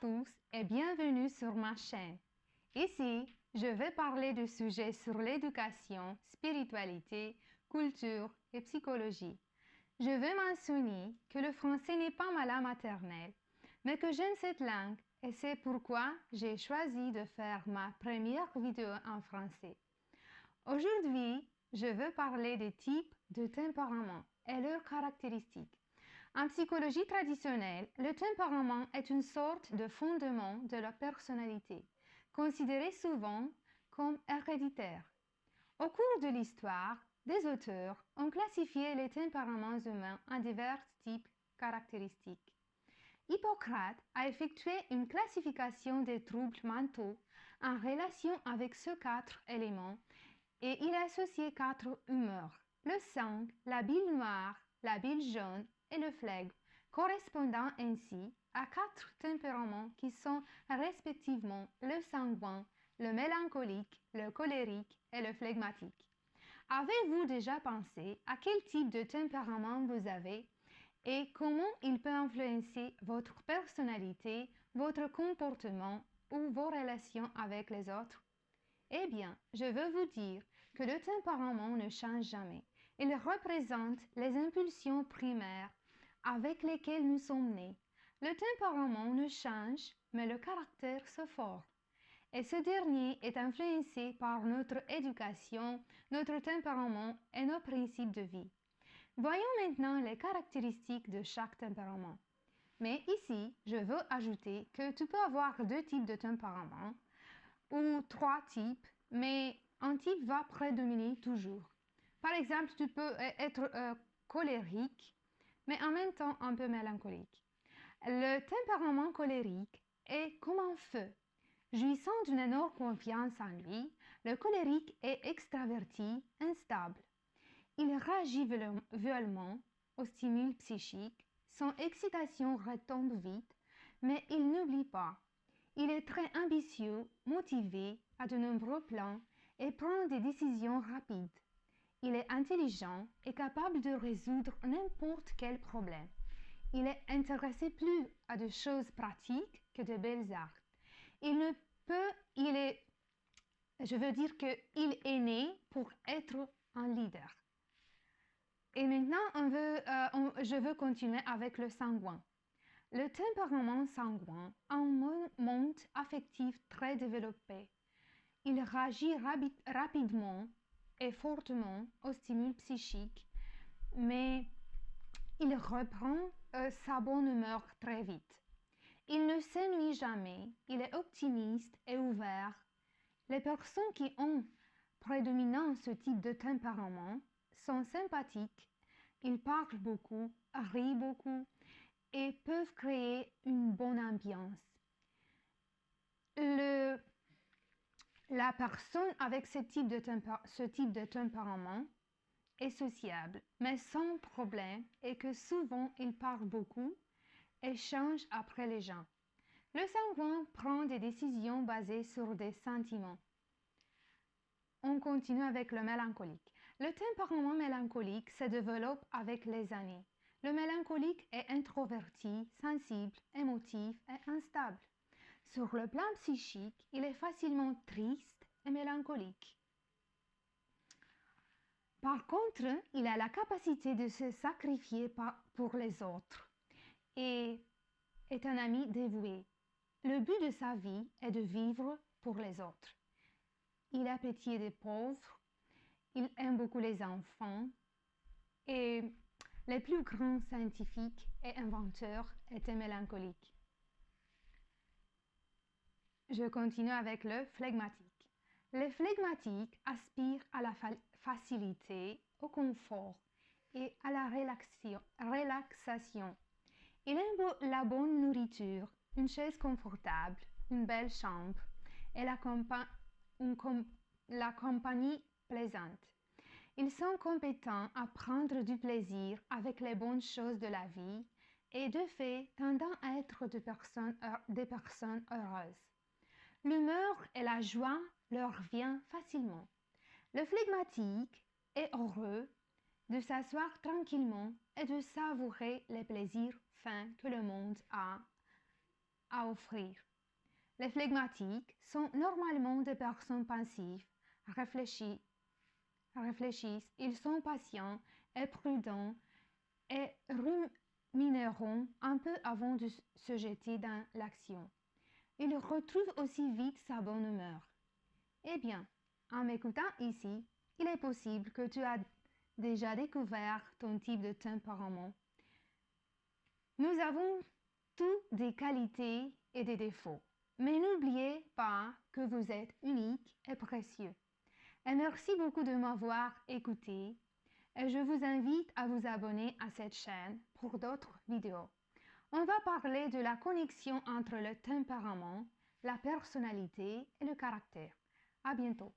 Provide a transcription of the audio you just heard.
tous et bienvenue sur ma chaîne. Ici, je vais parler de sujets sur l'éducation, spiritualité, culture et psychologie. Je veux mentionner que le français n'est pas ma langue maternelle, mais que j'aime cette langue et c'est pourquoi j'ai choisi de faire ma première vidéo en français. Aujourd'hui, je veux parler des types de tempérament et leurs caractéristiques. En psychologie traditionnelle, le tempérament est une sorte de fondement de la personnalité, considéré souvent comme héréditaire. Au cours de l'histoire, des auteurs ont classifié les tempéraments humains en divers types caractéristiques. Hippocrate a effectué une classification des troubles mentaux en relation avec ces 4 éléments et il a associé 4 humeurs, le sang, la bile noire, la bile jaune et le flegme, correspondant ainsi à 4 tempéraments qui sont respectivement le sanguin, le mélancolique, le colérique et le flegmatique. Avez-vous déjà pensé à quel type de tempérament vous avez et comment il peut influencer votre personnalité, votre comportement ou vos relations avec les autres? Eh bien, je veux vous dire que le tempérament ne change jamais. Il représente les impulsions primaires avec lesquelles nous sommes nés. Le tempérament ne change, mais le caractère se forme. Et ce dernier est influencé par notre éducation, notre tempérament et nos principes de vie. Voyons maintenant les caractéristiques de chaque tempérament. Mais ici, je veux ajouter que tu peux avoir 2 types de tempérament ou 3 types, mais un type va prédominer toujours. Par exemple, tu peux être colérique, mais en même temps un peu mélancolique. Le tempérament colérique est comme un feu. Jouissant d'une énorme confiance en lui, le colérique est extraverti, instable. Il réagit violemment aux stimuli psychiques, son excitation retombe vite, mais il n'oublie pas. Il est très ambitieux, motivé à de nombreux plans et prend des décisions rapides. Il est intelligent et capable de résoudre n'importe quel problème. Il est intéressé plus à des choses pratiques que de belles arts. Je veux dire qu'il est né pour être un leader. Et maintenant, je veux continuer avec le sanguin. Le tempérament sanguin a un monde affectif très développé. Il réagit rapidement et fortement aux stimuli psychiques, mais il reprend sa bonne humeur très vite. Il ne s'ennuie jamais, il est optimiste et ouvert. Les personnes qui ont prédominant ce type de tempérament sont sympathiques, ils parlent beaucoup, rient beaucoup et peuvent créer une bonne ambiance. La personne avec ce type de tempérament est sociable, mais son problème est que souvent il parle beaucoup et change après les gens. Le sanguin prend des décisions basées sur des sentiments. On continue avec le mélancolique. Le tempérament mélancolique se développe avec les années. Le mélancolique est introverti, sensible, émotif et instable. Sur le plan psychique, il est facilement triste et mélancolique. Par contre, il a la capacité de se sacrifier pour les autres et est un ami dévoué. Le but de sa vie est de vivre pour les autres. Il a pitié des pauvres, il aime beaucoup les enfants et les plus grands scientifiques et inventeurs étaient mélancoliques. Je continue avec le flegmatique. Le flegmatique aspire à la facilité, au confort et à la relaxation. Il aime la bonne nourriture, une chaise confortable, une belle chambre et la compagnie plaisante. Ils sont compétents à prendre du plaisir avec les bonnes choses de la vie et de fait tendant à être des personnes heureuses. L'humeur et la joie leur viennent facilement. Le flegmatique est heureux de s'asseoir tranquillement et de savourer les plaisirs fins que le monde a à offrir. Les flegmatiques sont normalement des personnes pensives, réfléchissent, ils sont patients et prudents et ruminéront un peu avant de se jeter dans l'action. Ils retrouvent aussi vite sa bonne humeur. Eh bien, en m'écoutant ici, il est possible que tu as déjà découvert ton type de tempérament. Nous avons tous des qualités et des défauts, mais n'oubliez pas que vous êtes unique et précieux. Et merci beaucoup de m'avoir écouté et je vous invite à vous abonner à cette chaîne pour d'autres vidéos. On va parler de la connexion entre le tempérament, la personnalité et le caractère. À bientôt.